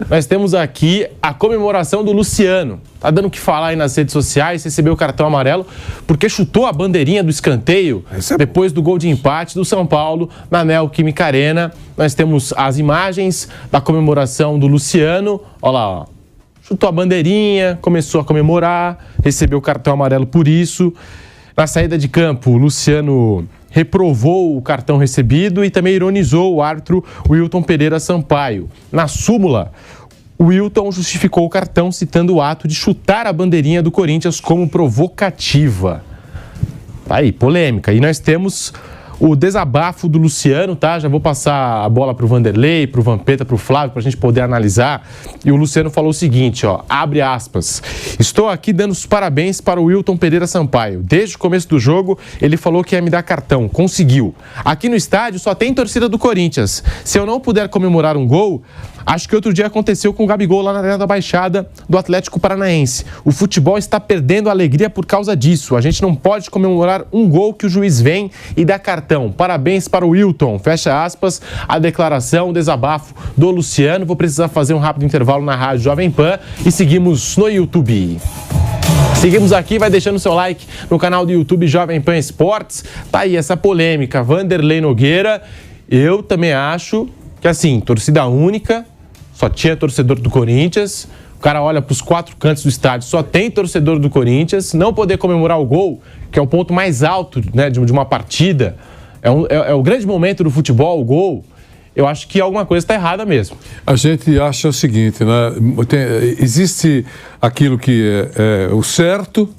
nós temos aqui a comemoração do Luciano. Tá dando o que falar aí nas redes sociais, recebeu o cartão amarelo porque chutou a bandeirinha do escanteio depois do gol de empate do São Paulo na Neoquímica Arena. Nós temos as imagens da comemoração do Luciano. Olha lá, ó. Chutou a bandeirinha, começou a comemorar, recebeu o cartão amarelo por isso. Na saída de campo, o Luciano reprovou o cartão recebido e também ironizou o árbitro Wilton Pereira Sampaio. Na súmula, o Wilton justificou o cartão citando o ato de chutar a bandeirinha do Corinthians como provocativa. Aí, polêmica. E nós temos o desabafo do Luciano, tá? Já vou passar a bola para o Vanderlei, para o Vampeta, para o Flávio, para a gente poder analisar. E o Luciano falou o seguinte, ó, abre aspas. Estou aqui dando os parabéns para o Wilton Pereira Sampaio. Desde o começo do jogo, ele falou que ia me dar cartão. Conseguiu. Aqui no estádio só tem torcida do Corinthians. Se eu não puder comemorar um gol, acho que outro dia aconteceu com o Gabigol lá na Arena da Baixada do Atlético Paranaense. O futebol está perdendo a alegria por causa disso. A gente não pode comemorar um gol que o juiz vem e dá cartão. Parabéns para o Wilton. Fecha aspas, a declaração, o desabafo do Luciano. Vou precisar fazer um rápido intervalo na Rádio Jovem Pan e seguimos no YouTube. Seguimos aqui, vai deixando seu like no canal do YouTube Jovem Pan Esportes. Tá aí essa polêmica. Vanderlei Nogueira, eu também acho que assim, torcida única, só tinha torcedor do Corinthians. O cara olha para os 4 cantos do estádio, só tem torcedor do Corinthians. Não poder comemorar o gol, que é o ponto mais alto, né, de uma partida, é o grande momento do futebol, o gol. Eu acho que alguma coisa está errada mesmo. A gente acha o seguinte, né? Existe aquilo que é o certo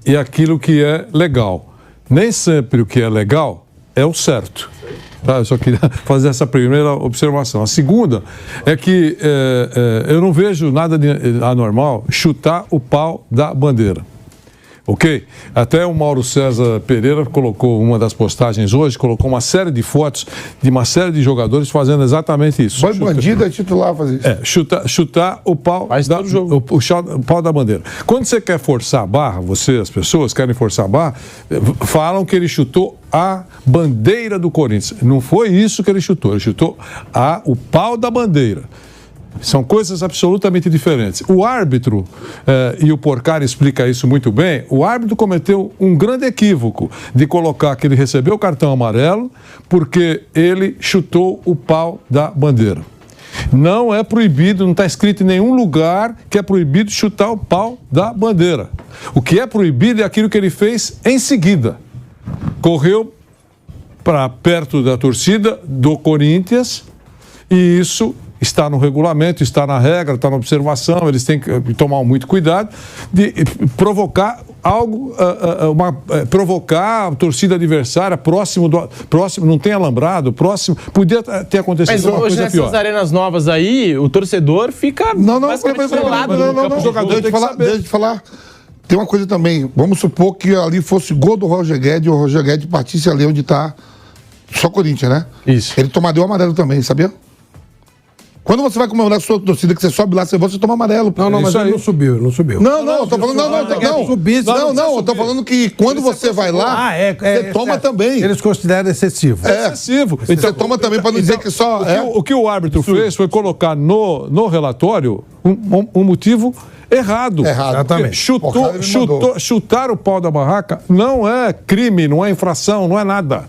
e aquilo que é legal. Nem sempre o que é legal é o certo. Tá? Eu só queria fazer essa primeira observação. A segunda é que eu não vejo nada de anormal chutar o pau da bandeira. Ok? Até o Mauro César Pereira colocou uma das postagens hoje, colocou uma série de fotos de uma série de jogadores fazendo exatamente isso. Foi bandido é titular fazer isso. Chutar o pau o pau da bandeira. Quando você quer forçar a barra, as pessoas querem forçar a barra, falam que ele chutou a bandeira do Corinthians. Não foi isso que ele chutou o pau da bandeira. São coisas absolutamente diferentes. O árbitro, e o Porcari explica isso muito bem, o árbitro cometeu um grande equívoco de colocar que ele recebeu o cartão amarelo porque ele chutou o pau da bandeira. Não é proibido, não está escrito em nenhum lugar que é proibido chutar o pau da bandeira. O que é proibido é aquilo que ele fez em seguida. Correu para perto da torcida do Corinthians e isso está no regulamento, está na regra, está na observação, eles têm que tomar muito cuidado de provocar algo, provocar a torcida adversária próximo, não tem alambrado, próximo, podia ter acontecido mas uma hoje coisa pior. Mas nessas arenas novas aí, o torcedor fica isolado. Não, deixa eu te falar. Tem uma coisa também, vamos supor que ali fosse gol do Roger Guedes e o Roger Guedes partisse ali onde está só Corinthians, né? Isso. Ele tomaria o amarelo também, sabia? Quando você vai comemorar a sua torcida, que você sobe lá, você toma amarelo. Não, mas ele não subiu. Não, eu tô falando, eu tô falando que quando você vai lá, você toma também. Eles consideram excessivo. É excessivo. Então, você toma também, para não dizer que só... O que o árbitro fez foi colocar no relatório um motivo errado. Exatamente. Chutar o pau da barraca não é crime, não é infração, não é nada.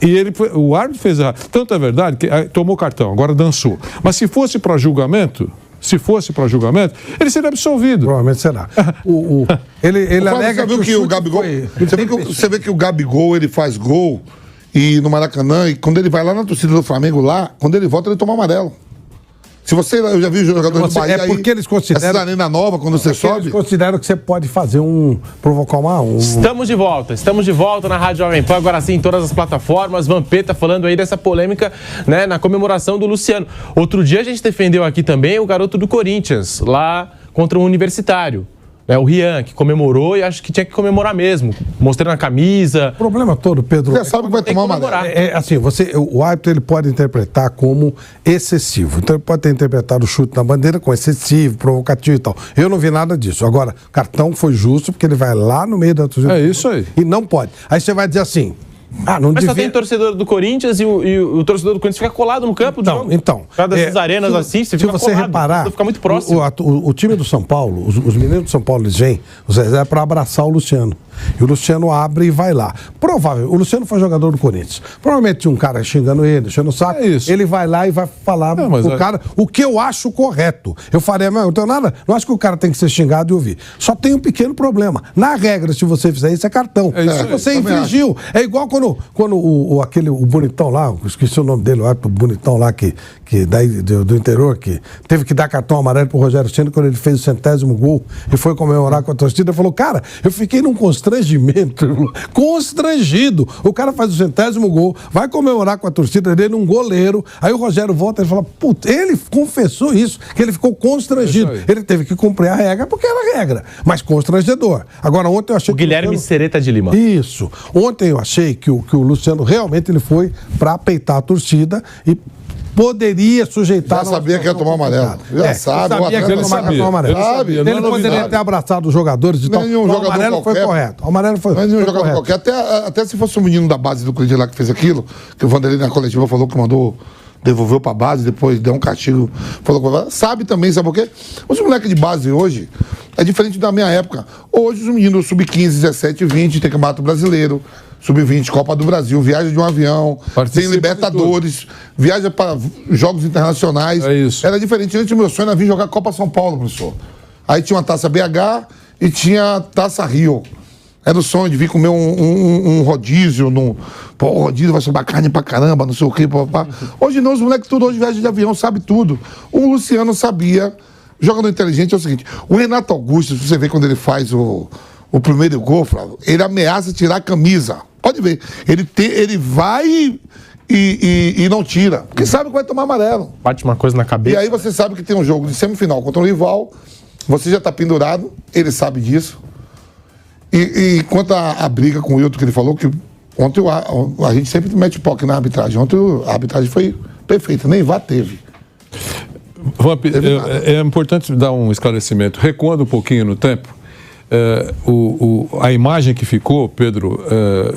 E o árbitro fez errado. Tanto é verdade que tomou cartão, agora dançou. Mas se fosse para julgamento, ele seria absolvido. Provavelmente será. Ele alega que o Gabigol... Você vê que o Gabigol, ele faz gol e no Maracanã, e quando ele vai lá na torcida do Flamengo, lá, quando ele volta, ele toma amarelo. Eu já vi os jogadores do Bahia porque eles consideram... Essa arena nova, quando você sobe... Eles consideram que você pode fazer provocar Estamos de volta na Rádio Jovem Pan, agora sim, em todas as plataformas. Vampeta falando aí dessa polêmica, né, na comemoração do Luciano. Outro dia a gente defendeu aqui também o garoto do Corinthians, lá contra o Universitário. O Rian, que comemorou e acho que tinha que comemorar mesmo, mostrando a camisa. O problema todo, Pedro... Você sabe que vai tomar amarelo. Assim, o árbitro ele pode interpretar como excessivo. Então ele pode ter interpretado o chute na bandeira como excessivo, provocativo e tal. Eu não vi nada disso. Agora, o cartão foi justo porque ele vai lá no meio da torcida. É isso aí. E não pode. Aí você vai dizer assim, Mas só tem torcedor do Corinthians e o torcedor do Corinthians fica colado no campo. Então. Cada dessas arenas assim, você fica colado, reparar, fica muito próximo. O time do São Paulo, os meninos do São Paulo, eles vêm, os Zezé, para abraçar o Luciano. E o Luciano abre e vai lá. Provável, o Luciano foi jogador do Corinthians. Provavelmente tinha um cara xingando ele, deixando o saco. Ele vai lá e vai falar pro cara o que eu acho correto. Eu faria, não tenho nada, não acho que o cara tem que ser xingado e ouvir. Só tem um pequeno problema. Na regra, se você fizer isso, é cartão. Se você infringiu. É igual quando o bonitão lá, esqueci o nome dele, o bonitão lá que daí, do interior, que teve que dar cartão amarelo pro Rogério Ceni quando ele fez o 100º gol e foi comemorar com a torcida. Ele falou, cara, eu fiquei num constrangido. O cara faz o 100º gol, vai comemorar com a torcida dele, um goleiro. Aí o Rogério volta e fala, puta, ele confessou isso, que ele ficou constrangido. Ele teve que cumprir a regra, porque era regra, mas constrangedor. Agora, ontem eu achei que Guilherme Sereta de Lima. Isso. Ontem eu achei que o Luciano realmente ele foi pra peitar a torcida e poderia sujeitar... Já sabia que ia tomar amarelo. Já sabe. Sabia que ia tomar cartão amarelo. Ele poderia ter abraçado os jogadores e tal. O amarelo foi correto. O amarelo foi correto. Nenhum jogador qualquer. Até se fosse um menino da base do Corinthians lá que fez aquilo, que o Vanderlei na coletiva falou que mandou... Devolveu pra base, depois deu um castigo. Falou que sabe também, sabe por quê? Os moleques de base hoje é diferente da minha época. Hoje os meninos sub-15, 17, 20 tem campeonato brasileiro, sub-20, Copa do Brasil, viaja de um avião, tem Libertadores, viaja para jogos internacionais. É isso. Era diferente. Antes o meu sonho era vir jogar Copa São Paulo, professor. Aí tinha uma Taça BH e tinha Taça Rio. Era o sonho de vir comer um rodízio. Pô, o rodízio vai sobrar carne pra caramba, não sei o quê. Hoje não, os moleques tudo hoje viajam de avião, sabe tudo. O Luciano sabia. Jogador inteligente é o seguinte: o Renato Augusto, você vê quando ele faz o primeiro gol, Flávio, ele ameaça tirar a camisa. Pode ver. Ele vai e não tira. Porque sabe que vai tomar amarelo. Bate uma coisa na cabeça. E aí você sabe que tem um jogo de semifinal contra um rival, você já tá pendurado, ele sabe disso. E quanto à briga com o Wilton que ele falou, que ontem a gente sempre mete POC na arbitragem. Ontem a arbitragem foi perfeita, nem VAR teve. É importante dar um esclarecimento. Recuando um pouquinho no tempo, a imagem que ficou, Pedro,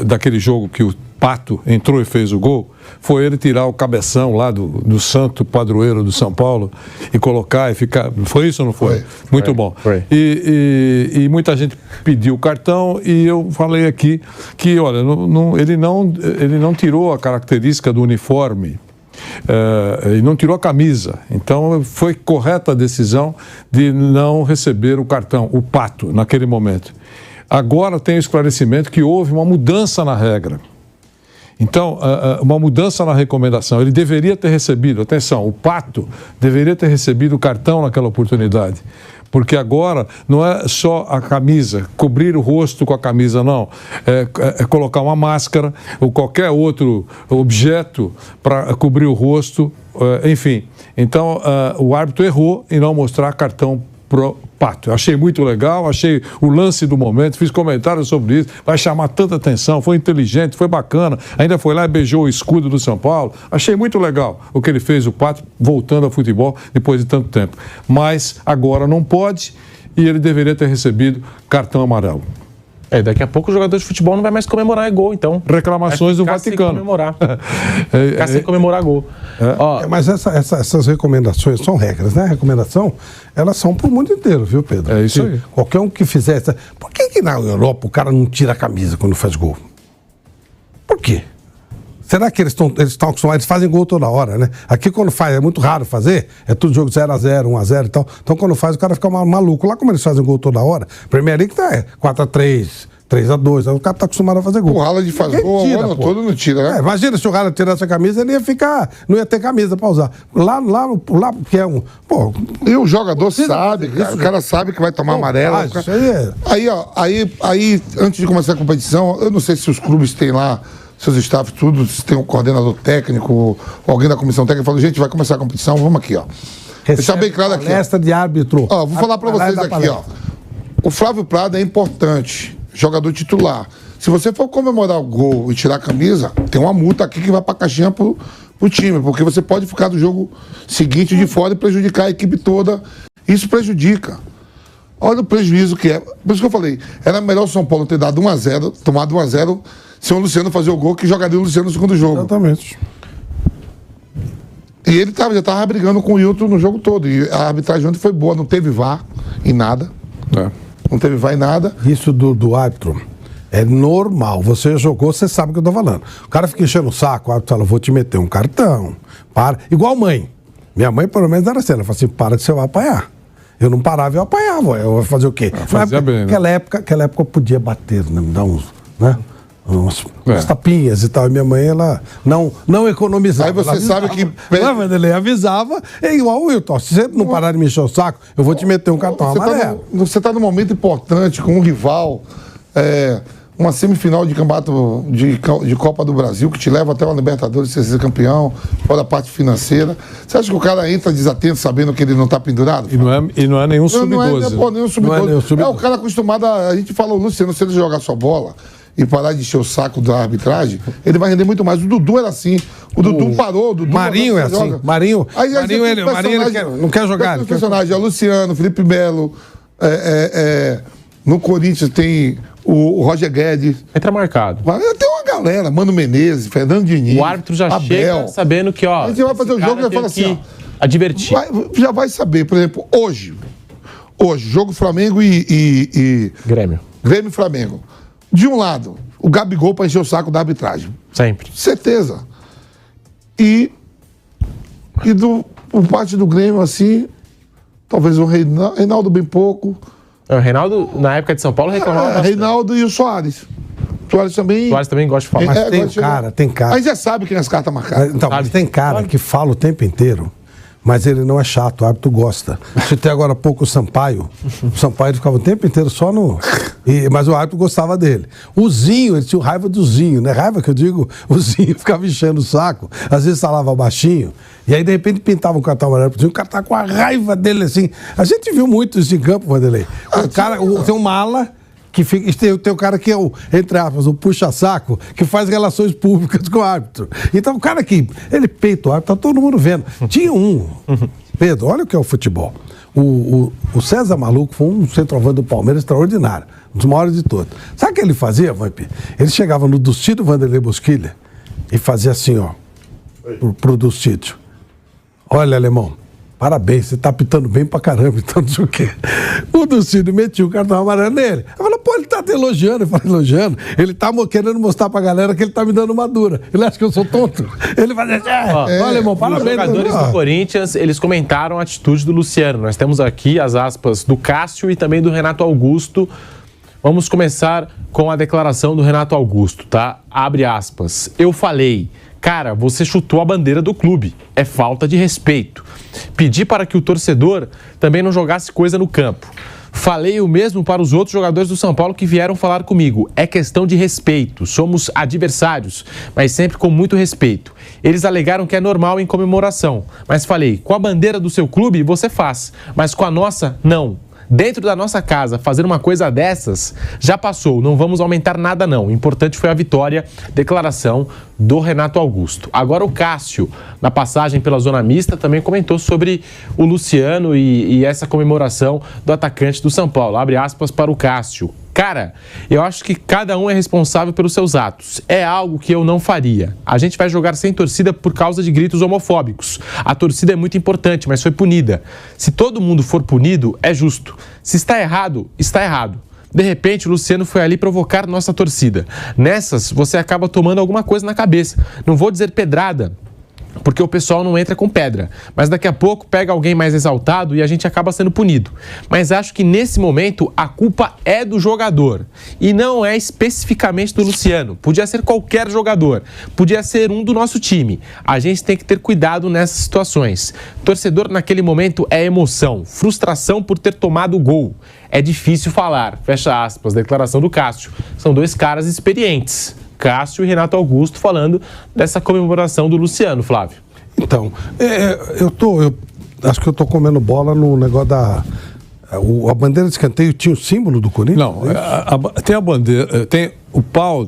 daquele jogo que o Pato entrou e fez o gol, foi ele tirar o cabeção lá do santo padroeiro do São Paulo e colocar e ficar... Foi isso ou não foi? Muito bom. Foi. E muita gente pediu o cartão e eu falei aqui que, olha, ele não tirou a característica do uniforme. E não tirou a camisa. Então foi correta a decisão de não receber o cartão, o Pato, naquele momento. Agora tem o esclarecimento que houve uma mudança na regra. Então, uma mudança na recomendação. Ele deveria ter recebido, atenção, o Pato deveria ter recebido o cartão naquela oportunidade. Porque agora não é só a camisa, cobrir o rosto com a camisa, não. É colocar uma máscara ou qualquer outro objeto para cobrir o rosto, enfim. Então, o árbitro errou em não mostrar cartão pro Pato. Eu achei muito legal, achei o lance do momento, fiz comentários sobre isso, vai chamar tanta atenção, foi inteligente, foi bacana, ainda foi lá e beijou o escudo do São Paulo. Achei muito legal o que ele fez, o Pato, voltando ao futebol depois de tanto tempo. Mas agora não pode e ele deveria ter recebido cartão amarelo. Daqui a pouco o jogador de futebol não vai mais comemorar gol, então. Reclamações do Vaticano. Ficar sem comemorar gol. Mas essas recomendações são regras, né? Recomendação, elas são pro mundo inteiro, viu, Pedro? É isso aí. Qualquer um que fizer essa... Por que na Europa o cara não tira a camisa quando faz gol? Por quê? Será que eles estão acostumados? Eles fazem gol toda hora, né? Aqui quando faz, é muito raro fazer, é tudo jogo 0x0, 1x0 e tal. Então quando faz, o cara fica maluco. Lá como eles fazem gol toda hora, Premier League tá 4x3, 3x2, o cara tá acostumado a fazer gol. O Haaland faz gol o ano todo, não tira, né? Imagina se o Haaland tirasse a camisa, ele ia ficar, não ia ter camisa pra usar. Lá que é um... Pô, e o jogador sabe, o cara sabe que vai tomar amarelo. Aí, antes de começar a competição, eu não sei se os clubes têm lá seus staffs, tudo, se tem um coordenador técnico, ou alguém da comissão técnica, falou, gente, vai começar a competição, vamos aqui, ó. Deixar bem claro aqui. Palestra de árbitro. Vou falar pra vocês aqui, ó. O Flávio Prado é importante, jogador titular. Se você for comemorar o gol e tirar a camisa, tem uma multa aqui que vai pra caixinha pro time, porque você pode ficar do jogo seguinte de fora e prejudicar a equipe toda. Isso prejudica. Olha o prejuízo que é. Por isso que eu falei, era melhor o São Paulo ter dado 1-0, tomado 1-0, se o Luciano fazer o gol, que jogaria o Luciano no segundo jogo. Exatamente. E ele já estava brigando com o Hilton no jogo todo. E a arbitragem ontem foi boa, não teve VAR em nada. Não teve VAR em nada. Isso do árbitro é normal. Você jogou, você sabe o que eu tô falando. O cara fica enchendo o saco, o árbitro fala, vou te meter um cartão. Para. Igual mãe. Minha mãe, pelo menos, era assim. Ela fala assim, para que você vai apanhar. Eu não parava, eu apanhava. Eu ia fazer o quê? Fazia bem, né? Aquela época eu podia bater, né? Me dar uns, né? Umas tapinhas e tal. E minha mãe, ela não economizava. Aí você sabe que... Ele avisava, é igual o Wilton. Se você não parar de me encher o saco, eu vou te meter um cartão amarelo. Você está num momento importante com um rival, uma semifinal de campeonato de Copa do Brasil, que te leva até uma Libertadores, você ser campeão, fora a parte financeira. Você acha que o cara entra desatento sabendo que ele não está pendurado? E não é nenhum sub-12. Não é nenhum sub-12. É o cara acostumado a gente fala, Luciano, se ele jogar sua bola e parar de encher o saco da arbitragem, ele vai render muito mais. O Dudu era assim. O Dudu parou. O Dudu Marinho é assim. Marinho ele não quer jogar. Tem personagem, é o Luciano, Felipe Melo. No Corinthians tem o Roger Guedes. Entra marcado. Tem uma galera, Mano Menezes, Fernando Diniz. O árbitro já chega sabendo que, ó. A gente vai fazer o jogo e vai falar assim, advertir. Já vai saber, por exemplo, hoje, jogo Flamengo e Grêmio e Flamengo. De um lado, o Gabigol para encher o saco da arbitragem. Sempre. Certeza. E por parte do Grêmio, assim, talvez o Reinaldo bem pouco. O Reinaldo, na época de São Paulo, reclamava bastante. Reinaldo e o Soares. Soares também gosta de falar. Mas tem cara. Aí já sabe quem as cartas marcadas. Então, mas tem cara que fala o tempo inteiro, mas ele não é chato, o árbitro gosta. Você tem agora há pouco o Sampaio ficava o tempo inteiro só no... mas o árbitro gostava dele. O Zinho, ele tinha raiva do Zinho, né? Raiva que eu digo, o Zinho ficava enchendo o saco, às vezes falava baixinho, e aí de repente pintava um cartão amarelo pro Zinho, o cara tá com a raiva dele assim. A gente viu muito isso em campo, Vanderlei. O cara, tem um mala... que fica, tem o cara que é o, entre aspas, o puxa-saco, que faz relações públicas com o árbitro. Então o cara que, ele peita o árbitro, tá todo mundo vendo. Tinha Pedro, olha o que é o futebol. O César Maluco foi um centroavante do Palmeiras extraordinário, um dos maiores de todos. Sabe o que ele fazia, Vampi? Ele chegava no Dustídio Vanderlei Bosquilha e fazia assim, ó, pro Dustídio. Olha, alemão, parabéns, você tá apitando bem pra caramba, então não sei o quê. O Dustídio metia o cartão amarelo nele. Eu falei, pô, ele tá te elogiando. Eu falei, elogiando. Ele tá querendo mostrar pra galera que ele tá me dando uma dura. Ele acha que eu sou tonto. Ele vai dizer, olha, irmão, parabéns. Os jogadores do Corinthians, eles comentaram a atitude do Luciano. Nós temos aqui as aspas do Cássio e também do Renato Augusto. Vamos começar com a declaração do Renato Augusto, tá? Abre aspas. Eu falei, cara, você chutou a bandeira do clube. É falta de respeito. Pedi para que o torcedor também não jogasse coisa no campo. Falei o mesmo para os outros jogadores do São Paulo que vieram falar comigo. É questão de respeito. Somos adversários, mas sempre com muito respeito. Eles alegaram que é normal em comemoração. Mas falei, com a bandeira do seu clube você faz, mas com a nossa, não. Dentro da nossa casa, fazer uma coisa dessas, já passou, não vamos aumentar nada não. O importante foi a vitória, declaração do Renato Augusto. Agora o Cássio, na passagem pela zona mista, também comentou sobre o Luciano e essa comemoração do atacante do São Paulo. Abre aspas para o Cássio. Cara, eu acho que cada um é responsável pelos seus atos. É algo que eu não faria. A gente vai jogar sem torcida por causa de gritos homofóbicos. A torcida é muito importante, mas foi punida. Se todo mundo for punido, é justo. Se está errado, está errado. De repente, o Luciano foi ali provocar nossa torcida. Nessas, você acaba tomando alguma coisa na cabeça. Não vou dizer pedrada, porque o pessoal não entra com pedra. Mas daqui a pouco pega alguém mais exaltado e a gente acaba sendo punido. Mas acho que nesse momento a culpa é do jogador e não é especificamente do Luciano. Podia ser qualquer jogador, podia ser um do nosso time. A gente tem que ter cuidado nessas situações. Torcedor naquele momento é emoção, frustração por ter tomado o gol. É difícil falar, fecha aspas, declaração do Cássio. São dois caras experientes. Cássio e Renato Augusto falando dessa comemoração do Luciano, Flávio. Então, eu acho que eu tô comendo bola no negócio da... A bandeira de escanteio tinha o símbolo do Corinthians? Não, tem a bandeira, tem o pau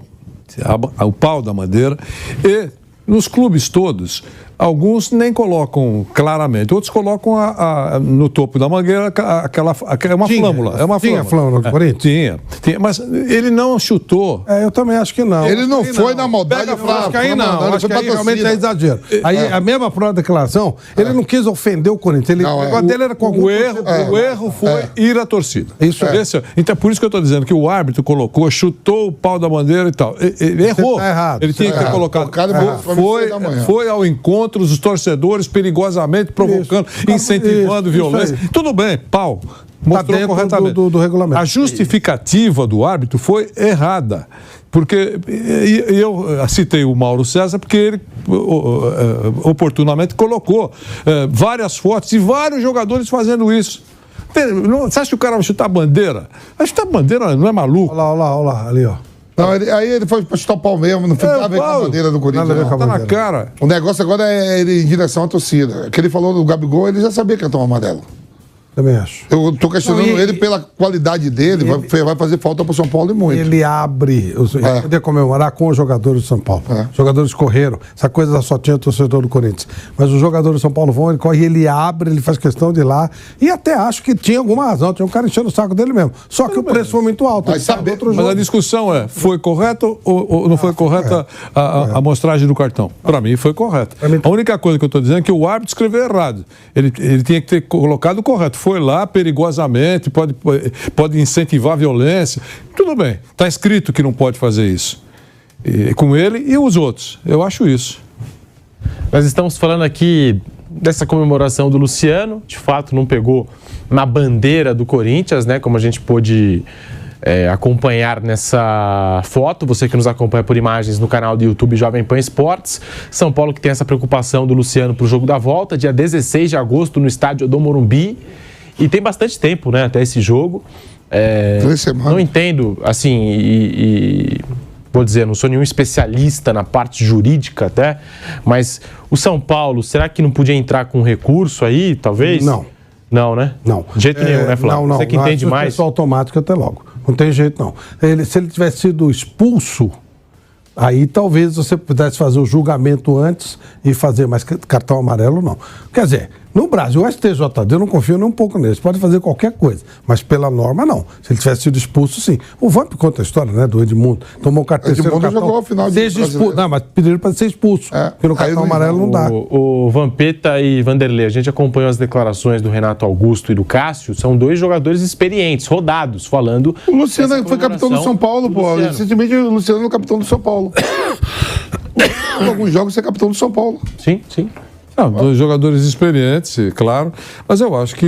da bandeira e nos clubes todos Alguns nem colocam claramente, outros colocam no topo da mangueira uma flâmula. É uma tinha flâmula do Corinthians? Tinha, mas ele não chutou. Eu também acho que não. Ele não foi na maldade. Acho que aí não. Acho que aí realmente é exagero. Aí a mesma própria declaração, ele não quis ofender o Corinthians. O negócio dele era com algum o erro foi ir à torcida. Isso é. Então, por isso que eu estou dizendo que o árbitro chutou o pau da bandeira e tal. Ele errou. Tá errado. Ele tinha que ter colocado. Foi ao encontro dos torcedores perigosamente, provocando, incentivando violência. Tudo bem, pau. Mostrou corretamente. Do regulamento. A justificativa do árbitro foi errada. Porque eu citei o Mauro César porque ele oportunamente colocou várias fotos de vários jogadores fazendo isso. Você acha que o cara vai chutar a bandeira? Vai chutar a bandeira, não é maluco? Olha lá, ali, ó. Não, aí ele foi pra chutar o pau mesmo, não foi nada a ver com a bandeira do Corinthians. Tá na cara. O negócio agora é ele em direção à torcida. Que ele falou do Gabigol, ele já sabia que ia tomar amarelo. Também acho. Eu tô questionando ele pela qualidade dele, vai fazer falta pro São Paulo e muito. Ele abre, ele poder comemorar com os jogadores do São Paulo. Os jogadores correram, essa coisa só tinha torcedor do Corinthians. Mas os jogadores do São Paulo vão, ele corre, ele abre, ele faz questão de ir lá. E até acho que tinha alguma razão, tinha um cara enchendo o saco dele mesmo. Só que o preço foi muito alto. Mas a discussão foi correto ou não foi correta a amostragem do cartão? Para mim foi correta. A única coisa que eu estou dizendo é que o árbitro escreveu errado. Ele tinha que ter colocado o correto. Foi lá perigosamente, pode incentivar a violência. Tudo bem, está escrito que não pode fazer isso. Com ele e os outros. Eu acho isso. Nós estamos falando aqui dessa comemoração do Luciano. De fato, não pegou na bandeira do Corinthians, né? Como a gente pôde acompanhar nessa foto, você que nos acompanha por imagens no canal do YouTube Jovem Pan Esportes. São Paulo que tem essa preocupação do Luciano para o jogo da volta, dia 16 de agosto no estádio do Morumbi. E tem bastante tempo, né, até esse jogo. 3 semanas. Não entendo, assim, vou dizer, não sou nenhum especialista na parte jurídica até, mas o São Paulo, será que não podia entrar com recurso aí, talvez? Não. Não, né? Não. De jeito nenhum, né, Flávio? Não. Você que entende mais. Isso automático até logo. Não tem jeito, não. Se ele tivesse sido expulso, aí talvez você pudesse fazer o julgamento antes e fazer, mas cartão amarelo não. Quer dizer, no Brasil, o STJD, eu não confio nem um pouco nele. Pode fazer qualquer coisa, mas pela norma, não. Se ele tivesse sido expulso, sim. O Vamp conta a história, né, do Edmundo. Tomou o cartão. Edmundo jogou ao final de expulso. Não, mas pediram para ser expulso. Porque no cartão amarelo não dá. O Vampeta e Vanderlei, a gente acompanhou as declarações do Renato Augusto e do Cássio. São 2 jogadores experientes, rodados, falando... O Luciano foi capitão do São Paulo, pô. Recentemente o Luciano é o capitão do São Paulo. Em alguns jogos você é capitão do São Paulo. Sim. Não, 2 jogadores experientes, claro, mas eu acho que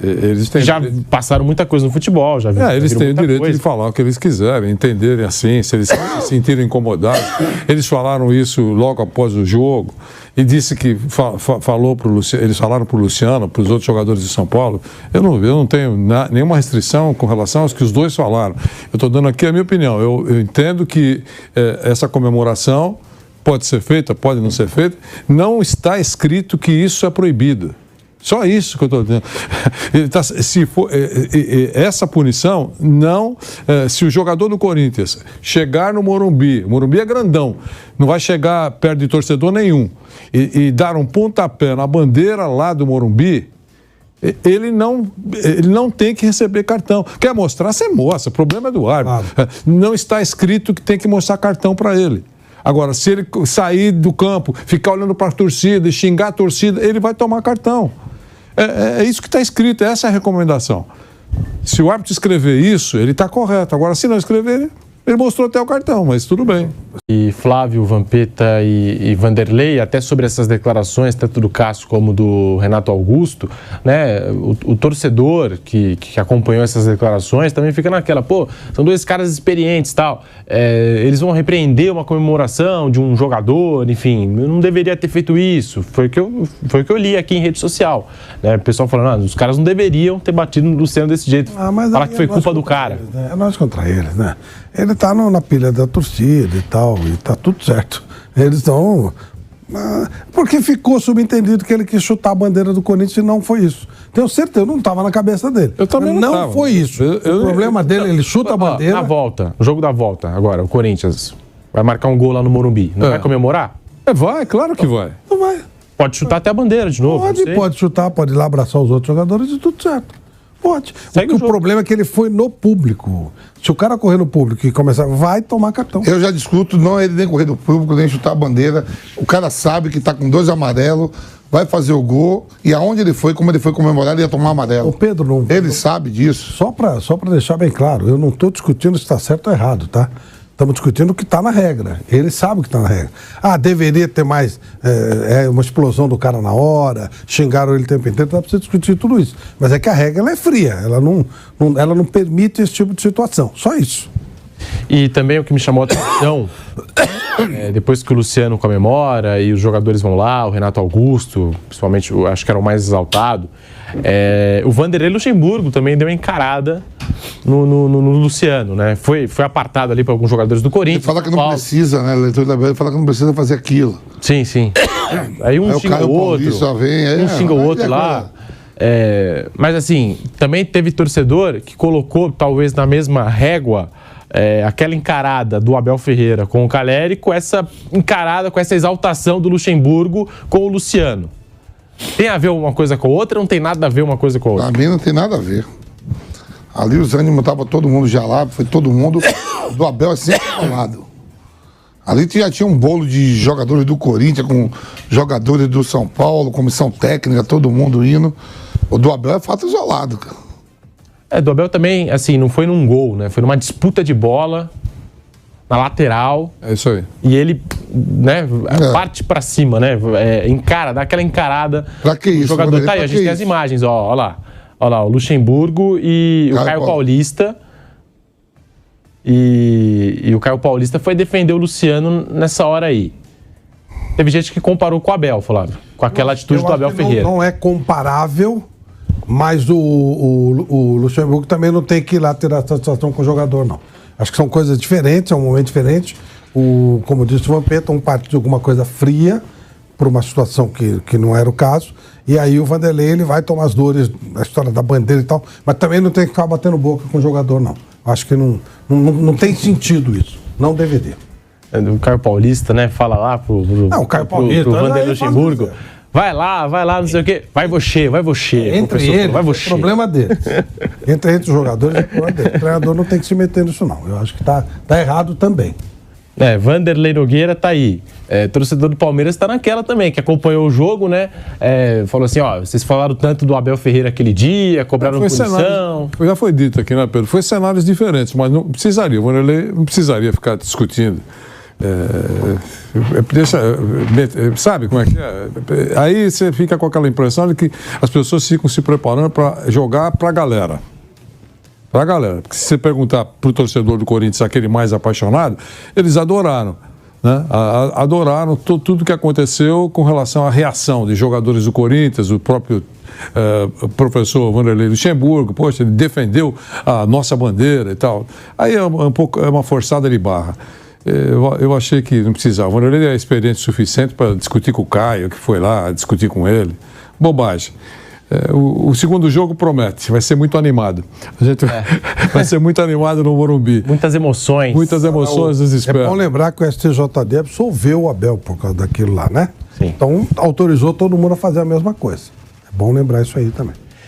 eles têm... Já passaram muita coisa no futebol, já viram. Eles têm o direito de falar o que eles quiserem, entenderem assim, se eles se sentirem incomodados. Eles falaram isso logo após o jogo e disse que falou pro Luciano, eles falaram para o Luciano, para os outros jogadores de São Paulo. Eu não tenho nenhuma restrição com relação aos que os 2 falaram. Eu estou dando aqui a minha opinião. Eu entendo que essa comemoração pode ser feita, pode não ser feita, não está escrito que isso é proibido. Só isso que eu estou dizendo. Se for, essa punição, não... se o jogador do Corinthians chegar no Morumbi, o Morumbi é grandão, não vai chegar perto de torcedor nenhum, e dar um pontapé na bandeira lá do Morumbi, ele não tem que receber cartão. Quer mostrar, você mostra, o problema é do árbitro. Não está escrito que tem que mostrar cartão para ele. Agora, se ele sair do campo, ficar olhando para a torcida e xingar a torcida, ele vai tomar cartão. É isso que está escrito, essa é a recomendação. Se o árbitro escrever isso, ele está correto. Agora, se não escrever, ele mostrou até o cartão, mas tudo bem. E Flávio, Vampeta e Vanderlei, até sobre essas declarações, tanto do Cássio como do Renato Augusto, né? O torcedor que acompanhou essas declarações também fica naquela, são 2 caras experientes e tal. Eles vão repreender uma comemoração de um jogador, enfim, não deveria ter feito isso. Foi o que eu li aqui em rede social. Né? O pessoal falando, os caras não deveriam ter batido no Luciano desse jeito. Falar que foi culpa do cara. Eles, né? É nós contra eles, né? Ele está na pilha da torcida e tal, e tá tudo certo. Eles estão... Porque ficou subentendido que ele quis chutar a bandeira do Corinthians e não foi isso. Tenho certeza, não estava na cabeça dele. Eu também não foi isso. O problema dele, ele chuta a bandeira... Na volta, o jogo da volta, agora, o Corinthians vai marcar um gol lá no Morumbi. Não vai comemorar? Vai, claro que vai. Não vai. Pode chutar até a bandeira de novo. Pode chutar, pode ir lá abraçar os outros jogadores e tudo certo. Pode. O problema é que ele foi no público. Se o cara correr no público e começar, vai tomar cartão. Eu já discuto, não é ele nem correr no público, nem chutar a bandeira. O cara sabe que tá com 2 amarelos, vai fazer o gol, e aonde ele foi, como ele foi comemorar, ele ia tomar amarelo. O Pedro não... Ele sabe disso. Só pra deixar bem claro, eu não estou discutindo se está certo ou errado, tá? Estamos discutindo o que está na regra. Ele sabe o que está na regra. Deveria ter mais uma explosão do cara na hora, xingaram ele o tempo inteiro, não precisa discutir tudo isso. Mas é que a regra ela é fria, ela não permite esse tipo de situação. Só isso. E também o que me chamou a atenção, depois que o Luciano comemora e os jogadores vão lá, o Renato Augusto, principalmente, eu acho que era o mais exaltado, o Vanderlei Luxemburgo também deu uma encarada no Luciano, né? Foi apartado ali por alguns jogadores do Corinthians. Ele fala que não precisa, né? Ele fala que não precisa fazer aquilo. Sim, sim. Aí um xinga o outro, um xinga o outro lá. Mas assim, também teve torcedor que colocou, talvez na mesma régua, aquela encarada do Abel Ferreira com o Calleri, com essa encarada, com essa exaltação do Luxemburgo com o Luciano. Tem a ver uma coisa com a outra ou não tem nada a ver uma coisa com a outra? Pra mim não tem nada a ver. Ali os ânimos estavam todo mundo já lá, foi todo mundo do Abel assim ao lado. Ali já tinha um bolo de jogadores do Corinthians, com jogadores do São Paulo, comissão técnica, todo mundo indo. O do Abel é fato isolado, cara. Do Abel também, assim, não foi num gol, né? Foi numa disputa de bola, na lateral. É isso aí. E ele, né, parte pra cima, né? Dá aquela encarada. Pra que isso? O jogador, tá aí, a gente tem as imagens, ó lá. Olha lá, o Luxemburgo e o Caio Paulista. E o Caio Paulista foi defender o Luciano nessa hora aí. Teve gente que comparou com o Abel, Flávio, com aquela atitude do Abel Ferreira. Não é comparável, mas o Luxemburgo também não tem que ir lá tirar satisfação com o jogador, não. Acho que são coisas diferentes, é um momento diferente. Como disse o Vampeta, partiu de alguma coisa fria por uma situação que não era o caso. E aí o Vanderlei ele vai tomar as dores da história da bandeira e tal, mas também não tem que ficar batendo boca com o jogador, não. Acho que não tem sentido isso. Não deveria. O Caio Paulista, né, fala lá pro Vanderlei Luxemburgo. Vai lá, não sei o quê. Vai você. Entre eles, é problema dele. Entre os jogadores, é problema dele. O treinador não tem que se meter nisso, não. Eu acho que tá errado também. Vanderlei Nogueira tá aí. Torcedor do Palmeiras tá naquela também, que acompanhou o jogo, né? Falou assim, vocês falaram tanto do Abel Ferreira aquele dia, cobraram punição. Já foi dito aqui, né, Pedro? Foi cenários diferentes, mas não precisaria. O Vanderlei não precisaria ficar discutindo. Sabe como é que é? Aí você fica com aquela impressão de que as pessoas ficam se preparando para jogar para a galera. Porque se você perguntar para o torcedor do Corinthians, aquele mais apaixonado, eles adoraram. Né? Adoraram tudo que aconteceu com relação à reação de jogadores do Corinthians, o próprio professor Vanderlei Luxemburgo, poxa, ele defendeu a nossa bandeira e tal. Aí é uma forçada de barra. Eu achei que não precisava. O Vanderlei é experiente o suficiente para discutir com o Caio, que foi lá discutir com ele. Bobagem. O segundo jogo promete, vai ser muito animado. Vai ser muito animado no Morumbi. Muitas emoções. Desespero. É bom lembrar que o STJD absolveu o Abel por causa daquilo lá, né? Sim. Então autorizou todo mundo a fazer a mesma coisa. É bom lembrar isso aí também.